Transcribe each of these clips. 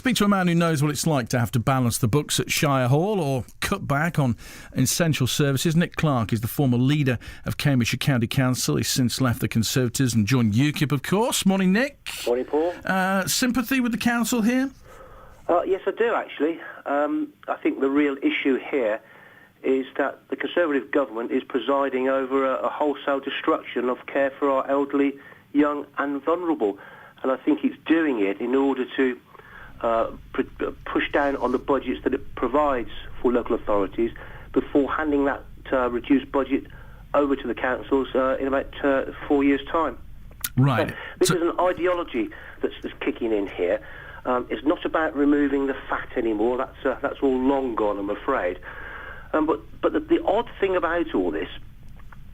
Speak to a man who knows what it's like to have to balance the books at Shire Hall or cut back on essential services. Nick Clarke is the former leader of Cambrideshire County Council. He's since left the Conservatives and joined UKIP, of course. Morning, Nick. Morning, Paul. Sympathy with the council here? Yes, I do, actually. I think the real issue here is that the Conservative government is presiding over a wholesale destruction of care for our elderly, young and vulnerable. And I think it's doing it in order to push down on the budgets that it provides for local authorities before handing that reduced budget over to the councils in about 4 years' time. Right. So this is an ideology that's kicking in here. It's not about removing the fat anymore. That's all long gone, I'm afraid. But the odd thing about all this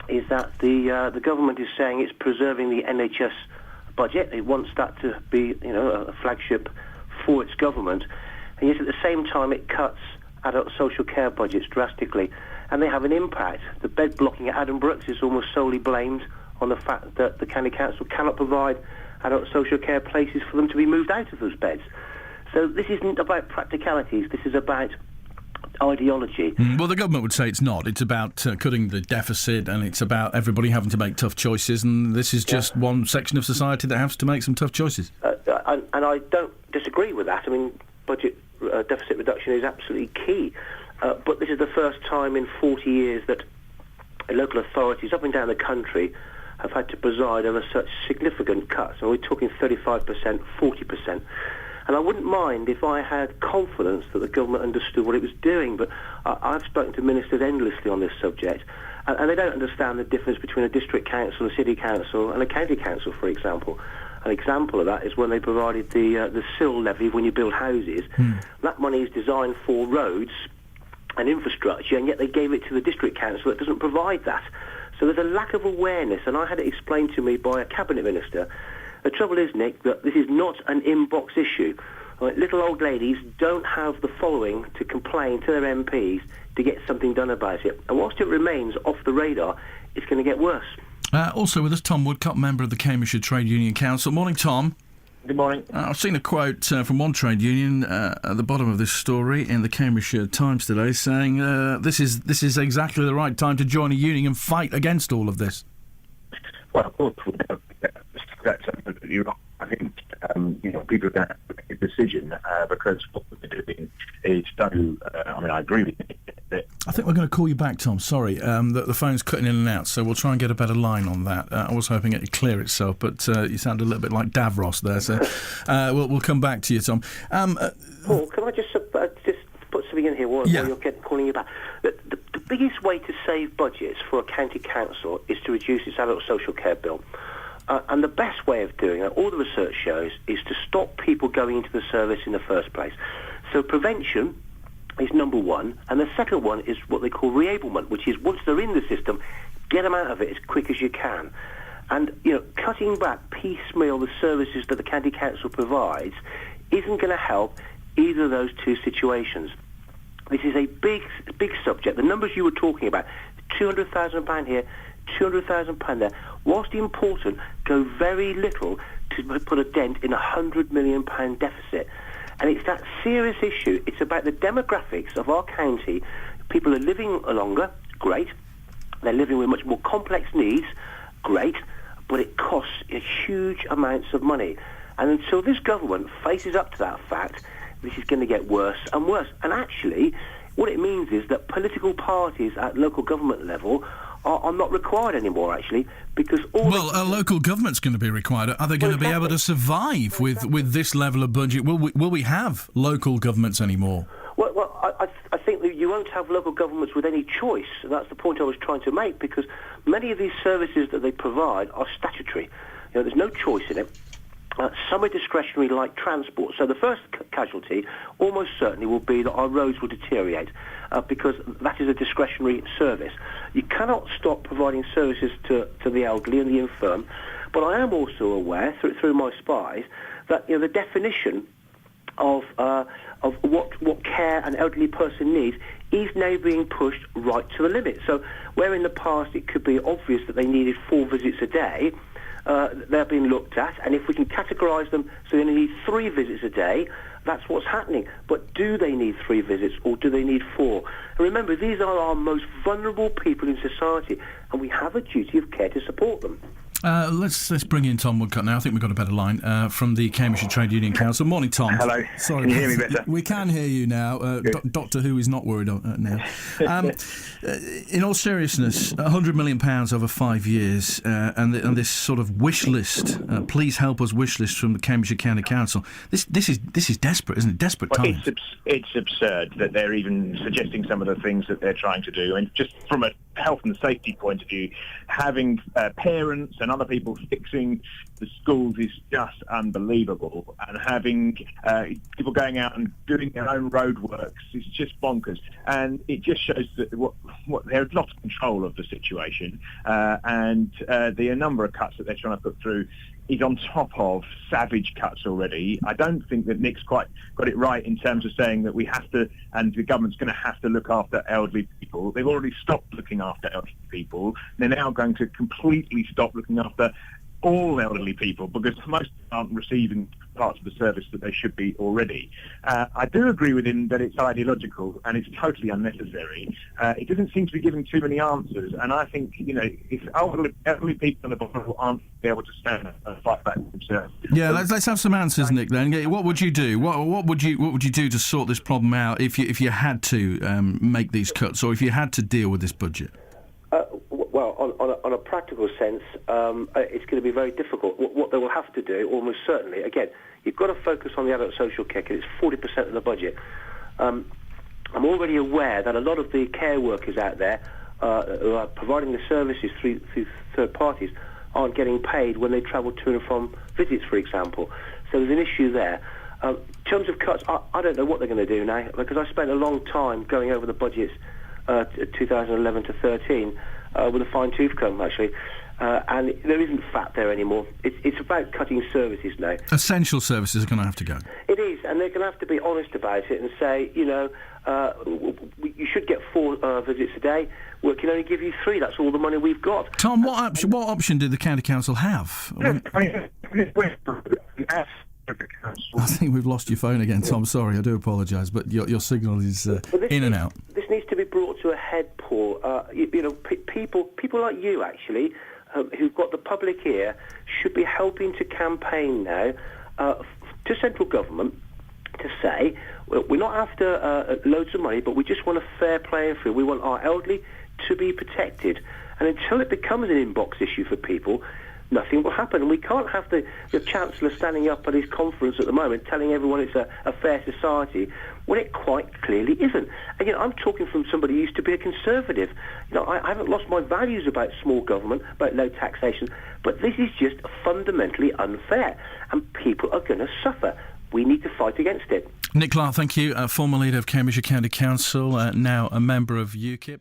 is that the government is saying it's preserving the NHS budget. It wants that to be, a flagship for its government, and yet at the same time it cuts adult social care budgets drastically, and they have an impact. The bed blocking at Adam Brooks is almost solely blamed on the fact that the county council cannot provide adult social care places for them to be moved out of those beds. So this isn't about practicalities, this is about ideology. Well, the government would say it's not. It's about cutting the deficit, and it's about everybody having to make tough choices, and this is just one section of society that has to make some tough choices. And I don't disagree with that. I mean, budget deficit reduction is absolutely key. But this is the first time in 40 years that local authorities up and down the country have had to preside over such significant cuts. And we're talking 35%, 40%. And I wouldn't mind if I had confidence that the government understood what it was doing, but I've spoken to ministers endlessly on this subject, and they don't understand the difference between a district council, a city council, and a county council, for example. An example of that is when they provided the sill levy when you build houses. That money is designed for roads and infrastructure, and yet they gave it to the district council that doesn't provide that. So there's a lack of awareness, and I had it explained to me by a cabinet minister. The trouble is, Nick, that this is not an inbox issue. Little old ladies don't have the following to complain to their MPs to get something done about it. And whilst it remains off the radar, it's going to get worse. Also with us, Tom Woodcock, member of the Cambrideshire Trade Union Council. Morning, Tom. Good morning. I've seen a quote from one trade union at the bottom of this story in the Cambridgeshire Times today saying this is exactly the right time to join a union and fight against all of this. Well, of course, that's absolutely right. I think people are going to have to make a decision because what they're doing is so. I agree with you. I think we're going to call you back, Tom. Sorry, the phone's cutting in and out, so we'll try and get a better line on that. I was hoping it would clear itself, but you sound a little bit like Davros there, so we'll come back to you, Tom. Paul, can I just put something in here while you're calling you back? The biggest way to save budgets for a county council is to reduce its adult social care bill. And the best way of doing it, all the research shows, is to stop people going into the service in the first place. So prevention is number one, and the second one is what they call reablement, which is once they're in the system, get them out of it as quick as you can. And, cutting back piecemeal the services that the county council provides isn't going to help either of those two situations. This is a big subject. The numbers you were talking about, £200,000 here, £200,000 there, whilst important, go very little to put a dent in a £100 million deficit. And it's that serious issue. It's about the demographics of our county. People are living longer, great. They're living with much more complex needs, great. But it costs huge amounts of money. And until this government faces up to that fact, this is going to get worse and worse. And actually, what it means is that political parties at local government level are not required anymore, actually, because a local government's going to be required. Are they going to be able to survive with this level of budget? Will we have local governments anymore? Well, I think that you won't have local governments with any choice. And that's the point I was trying to make, because many of these services that they provide are statutory. There's no choice in it. Some are discretionary, like transport. So the first casualty almost certainly will be that our roads will deteriorate because that is a discretionary service. You cannot stop providing services to the elderly and the infirm, but I am also aware, through my spies, that the definition of what care an elderly person needs is now being pushed right to the limit. So where in the past it could be obvious that they needed 4 visits a day, they're being looked at, and if we can categorise them so they only need 3 visits a day, That's what's happening. But do they need 3 visits or do they need 4? And remember, these are our most vulnerable people in society, and we have a duty of care to support them. Let's bring in Tom Woodcock now. I think we've got a better line from the Cambridgeshire Trade Union Council. Morning, Tom. Hello. Sorry, can you hear me better? We can hear you now. Doctor Who is not worried now. In all seriousness, £100 million over 5 years, and this sort of wish list, please help us wish list from the Cambridgeshire County Council. This is desperate, isn't it? Desperate times. It's absurd that they're even suggesting some of the things that they're trying to do. And just from a health and safety point of view, having parents and other people fixing the schools is just unbelievable, and having people going out and doing their own roadworks is just bonkers. And it just shows that what they've lost control of the situation, and the number of cuts that they're trying to put through is on top of savage cuts already. I don't think that Nick's quite got it right in terms of saying that we have to, and the government's going to have to look after elderly people. They've already stopped looking after elderly people. They're now going to completely stop looking after all elderly people because most aren't receiving parts of the service that they should be already. I do agree with him that it's ideological and it's totally unnecessary. It doesn't seem to be giving too many answers, and I think, if elderly people in the bottom aren't able to stand and fight back themselves. Yeah, let's have some answers, Nick. Then, what would you do? What would you do to sort this problem out if you had to make these cuts, or if you had to deal with this budget? Well, on a practical sense, it's going to be very difficult. What they will have to do, almost certainly, again, you've got to focus on the adult social care because it's 40% of the budget. I'm already aware that a lot of the care workers out there who are providing the services through third parties aren't getting paid when they travel to and from visits, for example. So there's an issue there. In terms of cuts, I don't know what they're going to do now, because I spent a long time going over the budgets 2011 to 13 with a fine-tooth comb, actually. And there isn't fat there anymore. It's about cutting services now. Essential services are going to have to go. It is, and they're going to have to be honest about it and say, you should get 4 visits a day. We can only give you 3. That's all the money we've got. Tom, what option did the county council have? I think we've lost your phone again, Tom. Sorry, I do apologise, but your signal is in and out. This needs to be brought to a head, Paul. People like you, actually, who've got the public ear, should be helping to campaign now to central government to say, well, we're not after loads of money, but we just want a fair playing field. We want our elderly to be protected. And until it becomes an inbox issue for people, nothing will happen. And we can't have the Chancellor standing up at his conference at the moment telling everyone it's a fair society when it quite clearly isn't. Again, I'm talking from somebody who used to be a Conservative. I haven't lost my values about small government, about low taxation, but this is just fundamentally unfair, and people are going to suffer. We need to fight against it. Nick Clarke, thank you. Former leader of Cambridgeshire County Council, now a member of UKIP.